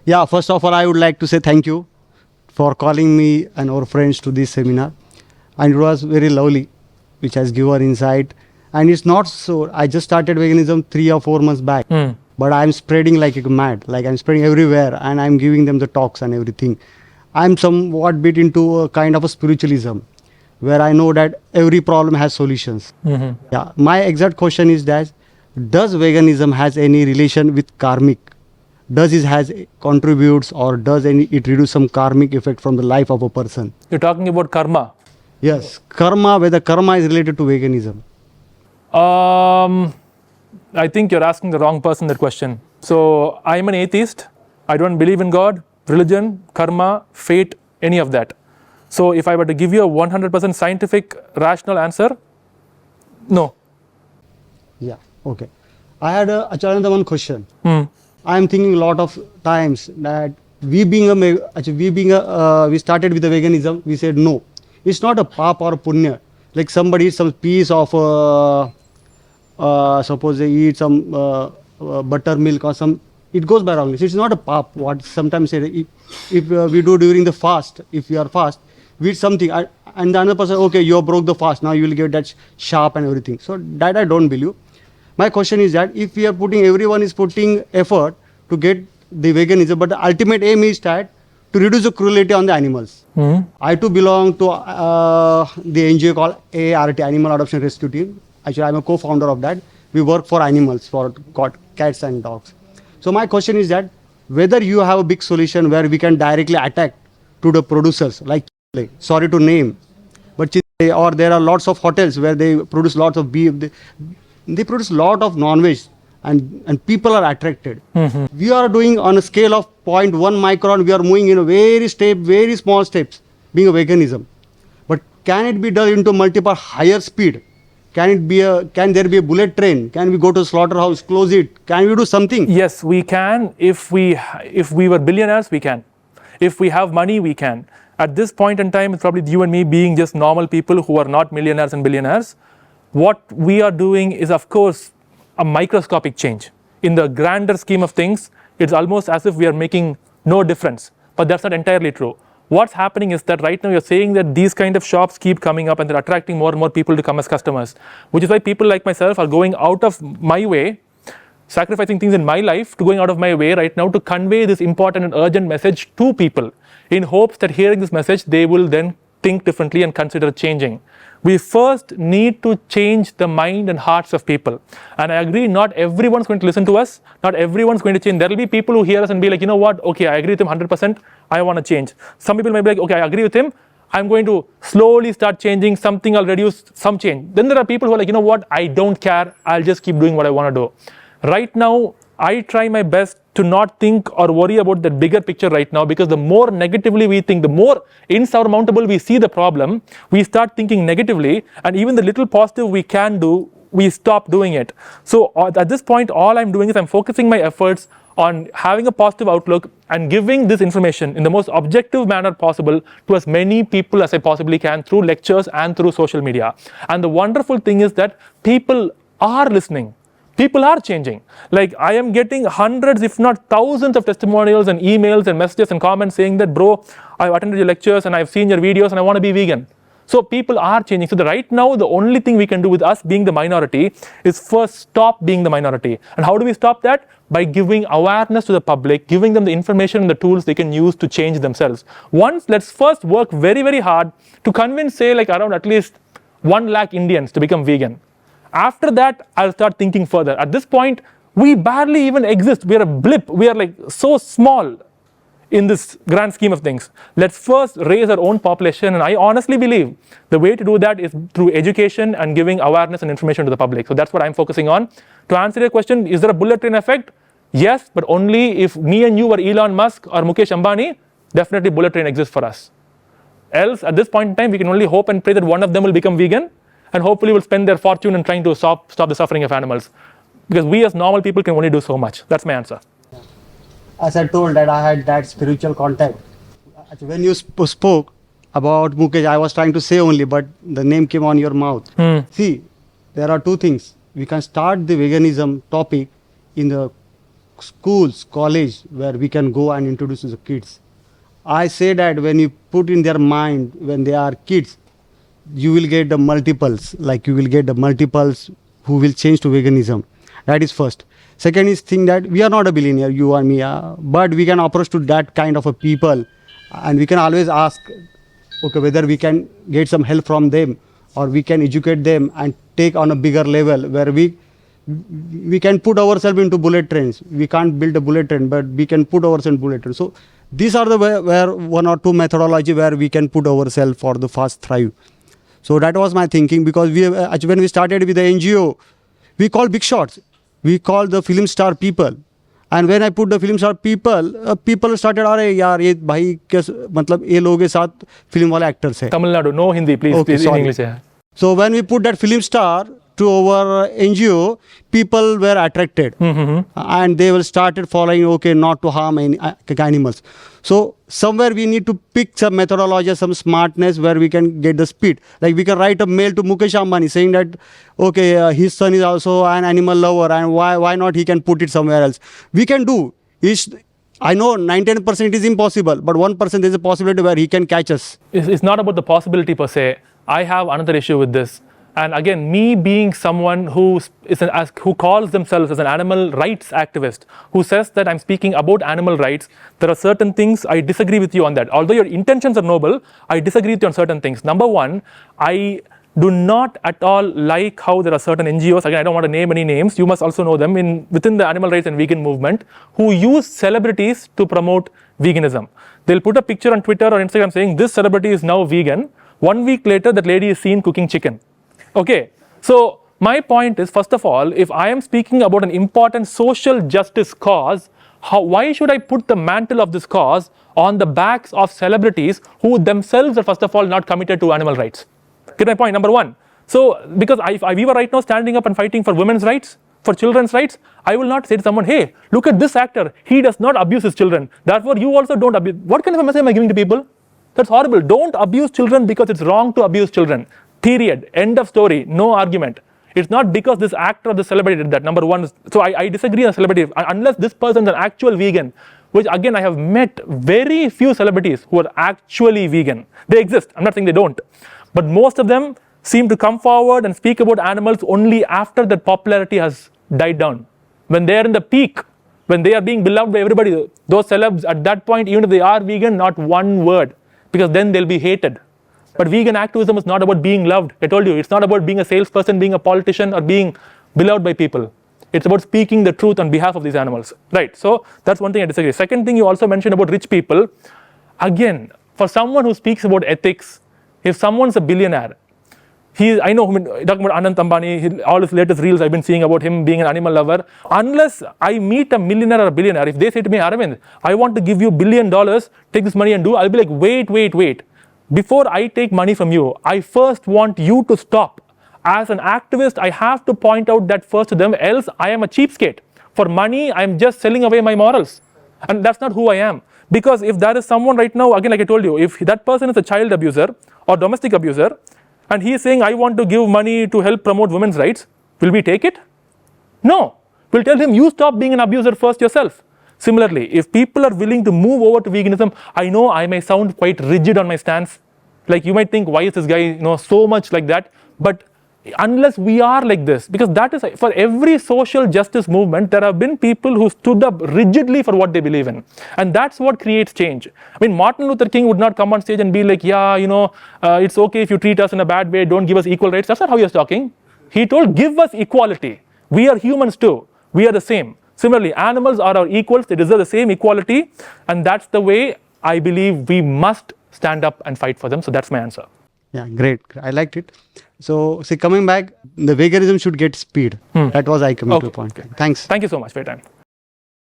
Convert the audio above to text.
Yeah, first of all, I would like to say thank you for calling me and our friends to this seminar. And it was very lovely, which has given insight. And it's not so, I just started veganism 3 or 4 months back. But I'm spreading like a mad, like I'm spreading everywhere and I'm giving them the talks and everything. I'm somewhat bit into a kind of a spiritualism where I know that every problem has solutions. Yeah, my exact question is that, does veganism has any relation with karmic? Does it has contributes or does it reduce some karmic effect from the life of a person? You're talking about karma. Yes, karma, whether karma is related to veganism. I think you're asking the wrong person that question. So I'm an atheist. I don't believe in God, religion, karma, fate, any of that. So if I were to give you a 100% scientific, rational answer, no. Yeah, okay. I had another one question. I'm thinking a lot of times that we started with the veganism, we said no. It's not a pap or a punya. Like somebody, some piece of, suppose they eat some buttermilk or some, it goes by wrongly. So it's not a pap. What sometimes say, if we do during the fast, if you are fast, we eat something, and the other person, okay, you broke the fast, now you will get that sharp and everything. So that I don't believe. My question is that if we are everyone is putting effort to get the veganism, but the ultimate aim is that to reduce the cruelty on the animals. I too belong to the NGO called AART, Animal Adoption Rescue Team. Actually, I'm a co-founder of that. We work for animals, for cats and dogs. So my question is that whether you have a big solution where we can directly attack to the producers, like sorry to name, but or there are lots of hotels where they produce lots of beef. They produce a lot of non-veg and people are attracted. We are doing on a scale of 0.1 micron, we are moving in a very small steps, being a veganism. But can it be done into multiple higher speed? Can there be a bullet train? Can we go to a slaughterhouse, close it? Can we do something? Yes, we can. If we were billionaires, we can. If we have money, we can. At this point in time, it's probably you and me being just normal people who are not millionaires and billionaires. What we are doing is, of course, a microscopic change. In the grander scheme of things, it's almost as if we are making no difference. But that's not entirely true. What's happening is that right now you're saying that these kind of shops keep coming up and they're attracting more and more people to come as customers, which is why people like myself are going out of my way, sacrificing things in my life to going out of my way right now to convey this important and urgent message to people in hopes that hearing this message, they will then think differently and consider changing. We first need to change the mind and hearts of people. And I agree, not everyone's going to listen to us. Not everyone's going to change. There will be people who hear us and be like, you know what, okay, I agree with him 100%. I want to change. Some people may be like, okay, I agree with him. I'm going to slowly start changing something. I'll reduce some change. Then there are people who are like, you know what, I don't care. I'll just keep doing what I want to do. Right now, I try my best to not think or worry about the bigger picture right now, because the more negatively we think, the more insurmountable we see the problem, we start thinking negatively, and even the little positive we can do, we stop doing it. So at this point, all I'm doing is I'm focusing my efforts on having a positive outlook and giving this information in the most objective manner possible to as many people as I possibly can through lectures and through social media. And the wonderful thing is that people are listening. People are changing. Like, I am getting hundreds, if not thousands of testimonials and emails and messages and comments saying that, bro, I've attended your lectures and I've seen your videos and I want to be vegan. So people are changing. So right now, the only thing we can do with us being the minority is first stop being the minority. And how do we stop that? By giving awareness to the public, giving them the information and the tools they can use to change themselves. Let's first work very, very hard to convince, say, like around at least 1 lakh Indians to become vegan. After that, I'll start thinking further. At this point, we barely even exist. We are a blip. We are like so small in this grand scheme of things. Let's first raise our own population. And I honestly believe the way to do that is through education and giving awareness and information to the public. So that's what I'm focusing on. To answer your question, is there a bullet train effect? Yes, but only if me and you were Elon Musk or Mukesh Ambani, definitely bullet train exists for us. Else, at this point in time, we can only hope and pray that one of them will become vegan, and hopefully will spend their fortune in trying to stop the suffering of animals. Because we as normal people can only do so much. That's my answer. As I told that I had that spiritual contact. When you spoke about Mukesh, I was trying to say only, but the name came on your mouth. See, there are two things. We can start the veganism topic in the schools, college, where we can go and introduce to the kids. I say that when you put in their mind, when they are kids, you will get the multiples, like you will get the multiples who will change to veganism. That is first. Second is thing that we are not a billionaire, you and me, but we can approach to that kind of a people, and we can always ask, okay, whether we can get some help from them, or we can educate them and take on a bigger level where we can put ourselves into bullet trains. We can't build a bullet train, but we can put ourselves in bullet train. So these are the where one or two methodology where we can put ourselves for the fast thrive. So that was my thinking, because when we started with the NGO, we called big shots. We called the film star people. And when I put the film star people, people started, अरे यार ये भाई मतलब ये लोगों के साथ film वाले actors हैं. Tamil Nadu, no Hindi, please. Okay, please in English. Yeah. So when we put that film star to our NGO, people were attracted, and they will started following, okay, not to harm any animals. So somewhere we need to pick some methodology, some smartness where we can get the speed. Like we can write a mail to Mukesh Ambani saying that, okay, his son is also an animal lover, and why not he can put it somewhere else. We can do. I know 99% is impossible, but 1% there is a possibility where he can catch us. It's not about the possibility per se. I have another issue with this. And again, me being someone who calls themselves as an animal rights activist, who says that I'm speaking about animal rights, there are certain things I disagree with you on that. Although your intentions are noble, I disagree with you on certain things. Number one, I do not at all like how there are certain NGOs, again, I don't want to name any names, you must also know them, within the animal rights and vegan movement, who use celebrities to promote veganism. They'll put a picture on Twitter or Instagram saying, this celebrity is now vegan. 1 week later, that lady is seen cooking chicken. Okay, so my point is, first of all, if I am speaking about an important social justice cause, why should I put the mantle of this cause on the backs of celebrities who themselves are, first of all, not committed to animal rights? Get my point, number one. So, because if we were right now standing up and fighting for women's rights, for children's rights, I will not say to someone, hey, look at this actor, he does not abuse his children, therefore you also don't abuse. What kind of a message am I giving to people? That's horrible. Don't abuse children because it's wrong to abuse children. Period. End of story. No argument. It's not because this actor or this celebrity did that. Number one. So I disagree on celebrity. Unless this person is an actual vegan, which again I have met very few celebrities who are actually vegan. They exist. I'm not saying they don't. But most of them seem to come forward and speak about animals only after their popularity has died down. When they are in the peak, when they are being beloved by everybody, those celebs at that point, even if they are vegan, not one word. Because then they'll be hated. But vegan activism is not about being loved. I told you, it's not about being a salesperson, being a politician, or being beloved by people. It's about speaking the truth on behalf of these animals. Right, so that's one thing I disagree. Second thing, you also mentioned about rich people. Again, for someone who speaks about ethics, if someone's a billionaire, I know, talking about Anand Ambani, all his latest reels I've been seeing about him being an animal lover. Unless I meet a millionaire or a billionaire, if they say to me, Arvind, I want to give you $1 billion, take this money and do, I'll be like, wait. Before I take money from you, I first want you to stop. As an activist, I have to point out that first to them, else I am a cheapskate. For money, I'm just selling away my morals. And that's not who I am. Because if there is someone right now, again, like I told you, if that person is a child abuser or domestic abuser, and he is saying, I want to give money to help promote women's rights, will we take it? No. We'll tell him, you stop being an abuser first yourself. Similarly, if people are willing to move over to veganism, I know I may sound quite rigid on my stance. Like you might think, why is this guy so much like that? But unless we are like this, because that is, for every social justice movement, there have been people who stood up rigidly for what they believe in. And that's what creates change. I mean, Martin Luther King would not come on stage and be like, yeah, it's okay if you treat us in a bad way, don't give us equal rights. That's not how he was talking. He told, give us equality. We are humans too. We are the same. Similarly, animals are our equals. They deserve the same equality. And that's the way I believe we must stand up and fight for them. So that's my answer. Yeah, great. I liked it. So, coming back, the veganism should get speed. That was I coming to a point. Thanks. Thank you so much for your time.